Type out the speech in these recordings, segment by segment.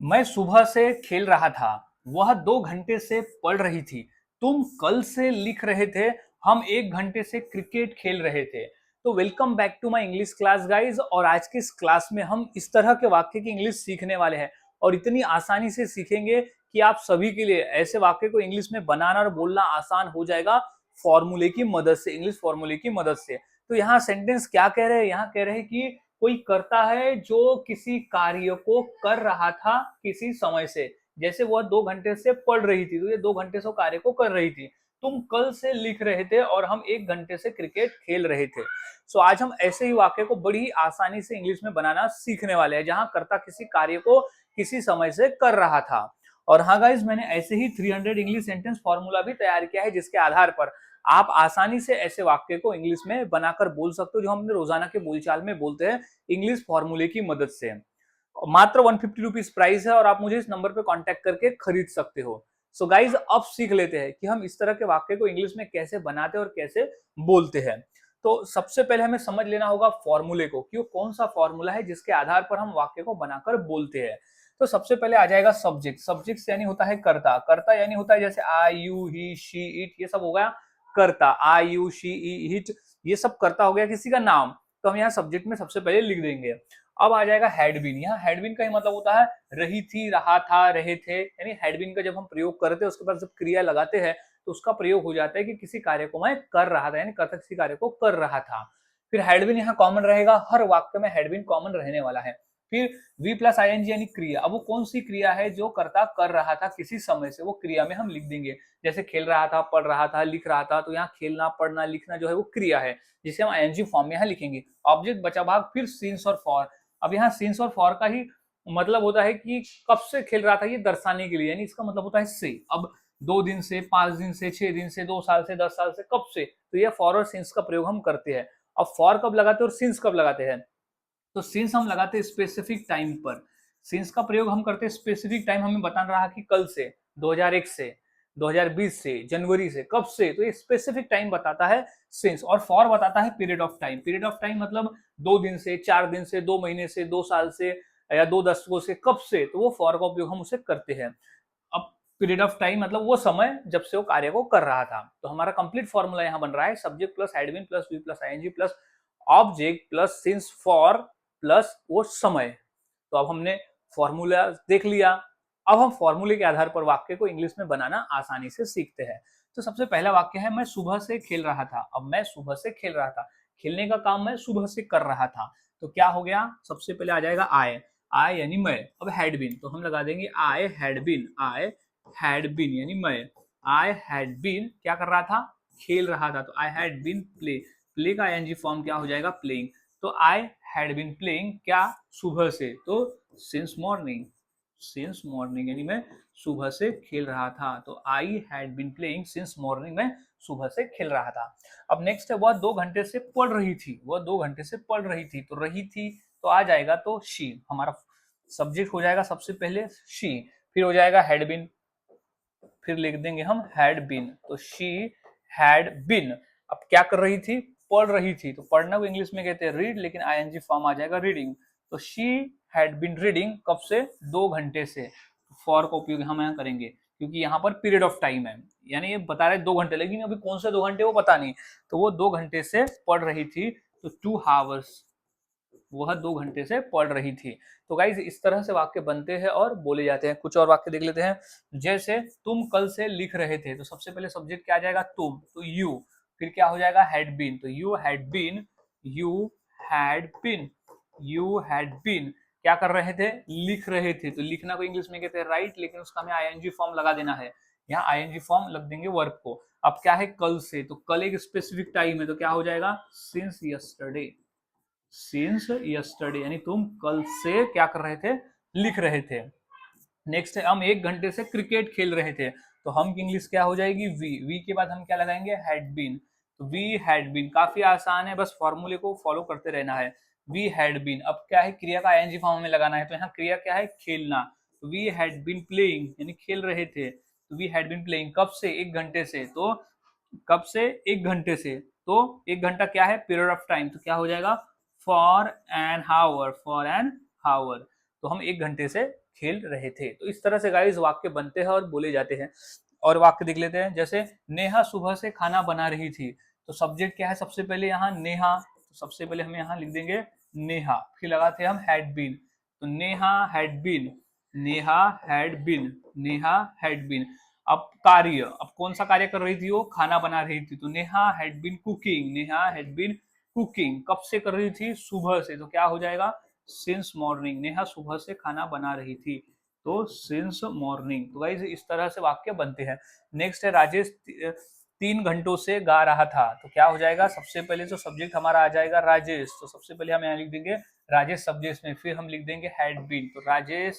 मैं सुबह से खेल रहा था, वह 2 घंटे से पढ़ रही थी। तुम कल से लिख रहे थे, हम 1 घंटे से क्रिकेट खेल रहे थे। तो welcome back to my English class guys. और आज के इस क्लास में हम इस तरह के वाक्य की इंग्लिश सीखने वाले हैं और इतनी आसानी से सीखेंगे कि आप सभी के लिए ऐसे वाक्य को इंग्लिश में बनाना और बोलना आसान हो जाएगा फॉर्मूले की मदद से, इंग्लिश फॉर्मूले की मदद से। तो यहाँ सेंटेंस क्या कह रहे हैं? यहाँ कह रहे हैं कि कोई करता है जो किसी कार्य को कर रहा था किसी समय से। जैसे वह 2 घंटे से पढ़ रही थी, तो ये 2 घंटे से कार्य को कर रही थी। तुम कल से लिख रहे थे और हम 1 घंटे से क्रिकेट खेल रहे थे। सो आज हम ऐसे ही वाक्य को बड़ी आसानी से इंग्लिश में बनाना सीखने वाले हैं, जहां कर्ता किसी कार्य को किसी समय से कर रहा था। और हाँ गाइज, मैंने ऐसे ही 300 इंग्लिश सेंटेंस फॉर्मूला भी तैयार किया है, जिसके आधार पर आप आसानी से ऐसे वाक्य को इंग्लिश में बनाकर बोल सकते हो जो हम अपने रोजाना के बोलचाल में बोलते हैं इंग्लिश फॉर्मूले की मदद से। मात्र 150 रुपीज प्राइस है और आप मुझे इस नंबर पे कांटेक्ट करके खरीद सकते हो। सो गाइज, अब सीख लेते हैं कि हम इस तरह के वाक्य को इंग्लिश में कैसे बनाते हैं और कैसे बोलते हैं। तो सबसे पहले हमें समझ लेना होगा फॉर्मूले को, कि वो कौन सा फॉर्मूला है जिसके आधार पर हम वाक्य को बनाकर बोलते हैं। तो सबसे पहले आ जाएगा सब्जेक्ट। सब्जेक्ट यानी होता है कर्ता। कर्ता यानी होता है जैसे आई, यू, ही, शी, इट, ये सब हो गया कर्ता। आई, यू, शी, इट, ये सब कर्ता हो गया किसी का नाम। तो हम यहाँ सब्जेक्ट में सबसे पहले लिख देंगे। अब आ जाएगा हैड बीन। यहाँ हैड बीन का ही मतलब होता है रही थी, रहा था, रहे थे। यानी हैड बीन का जब हम प्रयोग करते हैं उसके बाद जब क्रिया लगाते हैं तो उसका प्रयोग हो जाता है कि किसी कार्य को मैं कर रहा था, यानी कर्ता किसी कार्य को कर रहा था। फिर हैड बीन यहाँ कॉमन रहेगा, हर वाक्य में हैड बीन कॉमन रहने वाला है। फिर V plus I N G यानी क्रिया। अब वो कौन सी क्रिया है जो कर्ता कर रहा था किसी समय से, वो क्रिया में हम लिख देंगे। जैसे खेल रहा था, पढ़ रहा था, लिख रहा था, तो यहाँ खेलना, पढ़ना, लिखना जो है वो क्रिया है, जिसे हम आईएनजी फॉर्म में यहाँ लिखेंगे। ऑब्जेक्ट बचा भाग, फिर सिंस और फॉर। अब यहाँ सिंस और फॉर का ही मतलब होता है कि कब से खेल रहा था ये दर्शाने के लिए, यानी इसका मतलब होता है से। अब 2 दिन से, 5 दिन से, 6 दिन से, 2 साल से, 10 साल से, कब से, तो ये फॉर और सिंस का प्रयोग हम करते हैं। अब फॉर कब लगाते हैं और सिंस कब लगाते हैं? तो सिंस हम लगाते हैं स्पेसिफिक टाइम पर। सिंस का प्रयोग हम करते हैं स्पेसिफिक टाइम, हमें बताना रहा कि कल से, 2001 से, 2020 से, जनवरी से, कब से, तो ये स्पेसिफिक टाइम बताता है सिंस। और फॉर बताता है period of time. Period of time मतलब 2 दिन से, 4 दिन से, 2 महीने से, 2 साल से, या 2 दशकों से, कब से, तो वो फॉर का उपयोग हम उसे करते हैं। अब पीरियड ऑफ टाइम मतलब वो समय जब से वो कार्य को कर रहा था। तो हमारा कंप्लीट फॉर्मूला यहाँ बन रहा है subject plus had been plus V plus ING plus object plus since for plus वो समय। तो अब हमने फॉर्मूला देख लिया। अब हम फॉर्मूले के आधार पर वाक्य को इंग्लिश में बनाना आसानी से सीखते हैं। तो सबसे पहला वाक्य है मैं सुबह से खेल रहा था। अब मैं सुबह से खेल रहा था, खेलने का काम मैं सुबह से कर रहा था। तो क्या हो गया? सबसे पहले आ जाएगा आई। आई यानी मैं। अब हैड बीन तो हम लगा देंगे I had been. I had been यानी मैं। आई हैड बीन क्या कर रहा था? खेल रहा था। तो I had been play. Play का आईएनजी फॉर्म क्या हो जाएगा? प्लेइंग। तो आई हैड बीन प्लेइंग क्या? सुबह से। तो सिंस मॉर्निंग। सिंस मॉर्निंग यानी मैं सुबह से खेल रहा था। तो I had been playing since morning, मैं सुबह से खेल रहा था। अब नेक्स्ट है वह 2 घंटे से पढ़ रही थी। वह 2 घंटे से पढ़ रही थी, तो रही थी तो आ जाएगा तो शी। हमारा सब्जेक्ट हो जाएगा सबसे पहले शी, फिर हो जाएगा हैड बीन, फिर लिख देंगे हम हैड बीन। तो शी हैड बीन। अब क्या कर रही थी? पढ़ रही थी। तो पढ़ना को इंग्लिश में कहते हैं रीड, लेकिन आईएनजी फॉर्म आ जाएगा रीडिंग। तो शी हैड बीन रीडिंग कब से? 2 घंटे से। फॉर का उपयोग हम यहाँ करेंगे क्योंकि यहाँ पर पीरियड ऑफ टाइम है, यानी ये बता रहे 2 घंटे, लेकिन अभी कौन से 2 घंटे वो पता नहीं। तो वो 2 घंटे से पढ़ रही थी, तो 2 hours, वह 2 घंटे से पढ़ रही थी। तो गाइज इस तरह से वाक्य बनते हैं और बोले जाते हैं। कुछ और वाक्य देख लेते हैं। जैसे तुम कल से लिख रहे थे, तो सबसे पहले सब्जेक्ट क्या आ जाएगा? तुम, तो यू। फिर क्या हो जाएगा? Had been. तो you had been, you had been, you had been क्या कर रहे थे? लिख रहे थे। तो लिखना को इंग्लिश में कहते हैं राइट, लेकिन उसका हमें आईएनजी फॉर्म लगा देना है। यहाँ आईएनजी फॉर्म लग देंगे वर्ब को। अब क्या है? कल से, तो कल एक स्पेसिफिक टाइम है, तो क्या हो जाएगा? Since yesterday. सिंस यस्टरडे यानी तुम कल से क्या कर रहे थे? लिख रहे थे। नेक्स्ट है हम 1 घंटे से क्रिकेट खेल रहे थे। तो हम की इंग्लिश क्या हो जाएगी? वी। वी के बाद हम क्या लगाएंगे? Had been. तो वी हैड बीन काफी आसान है, बस फॉर्मूले को फॉलो करते रहना है। We had been. अब क्या है? क्रिया का आईएनजी फॉर्म में लगाना है, तो यहाँ क्रिया क्या है? खेलना। तो वी हैड बीन प्लेइंग यानी खेल रहे थे। तो वी हैड बीन प्लेइंग कब से? 1 घंटे से। तो कब से? 1 घंटे से। तो 1 घंटा क्या है? Period of time. तो क्या हो जाएगा? For an hour. For an hour. तो हम 1 घंटे से खेल रहे थे। तो इस तरह से गाइस वाक्य बनते हैं और बोले जाते हैं। और वाक्य देख लेते हैं, जैसे नेहा सुबह से खाना बना रही थी। तो सब्जेक्ट क्या है सबसे पहले यहाँ, नेहा। तो सबसे पहले हम यहाँ लिख देंगे नेहा, फिर लगाते हैं हम हैड बीन। तो Neha had been, Neha had been, Neha had been. अब कार्य, अब कौन सा कार्य कर रही थी वो, खाना बना रही थी। तो Neha had been cooking, Neha had been cooking. कब से कर रही थी, सुबह से। तो क्या हो जाएगा, सिंस मॉर्निंग। नेहा सुबह से खाना बना रही थी, तो सिंस मॉर्निंग। तो गाइस इस तरह से वाक्य बनते हैं। नेक्स्ट है, राजेश 3 घंटों से गा रहा था। तो क्या हो जाएगा, सबसे पहले तो सब्जेक्ट हमारा आ जाएगा राजेश। तो सबसे पहले हम यहाँ लिख देंगे राजेश सब्जेक्ट में, फिर हम लिख देंगे हैड बीन। तो Rajesh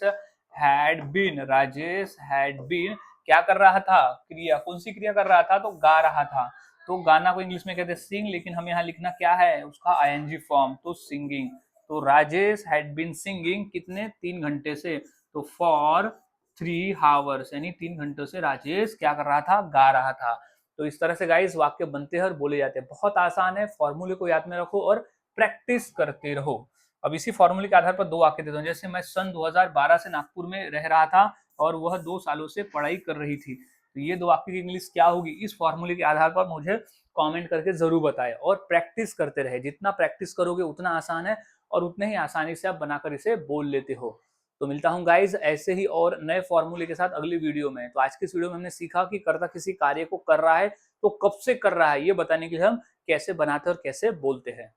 had been, Rajesh had been क्या कर रहा था, क्रिया। कौन सी क्रिया कर रहा था, तो गा रहा था। तो गाना को इंग्लिश में कहते हैं सिंग, लेकिन हम यहाँ लिखना क्या है उसका आईएनजी फॉर्म, तो सिंगिंग। तो राजेश हैड बीन सिंगिंग कितने, 3 घंटे से। तो फॉर 3 आवर्स, यानी 3 घंटों से राजेश क्या कर रहा था, गा रहा था। तो इस तरह से गाइस वाक्य बनते हैं और बोले जाते हैं। बहुत आसान है, फॉर्मूले को याद में रखो और प्रैक्टिस करते रहो। अब इसी फॉर्मूले के आधार पर 2 वाक्य देता हूँ। जैसे मैं सन 2012 से नागपुर में रह रहा था और वह 2 सालों से पढ़ाई कर रही थी। तो ये 2 वाक्य की इंग्लिश क्या होगी, इस फॉर्मूले के आधार पर मुझे कमेंट करके जरूर बताएं और प्रैक्टिस करते रहे। जितना प्रैक्टिस करोगे उतना आसान है और उतने ही आसानी से आप बनाकर इसे बोल लेते हो। तो मिलता हूं गाइज ऐसे ही और नए फॉर्मूले के साथ अगली वीडियो में। तो आज के इस वीडियो में हमने सीखा कि कर्ता किसी कार्य को कर रहा है तो कब से कर रहा है, ये बताने के लिए हम कैसे बनाते हैं और कैसे बोलते हैं।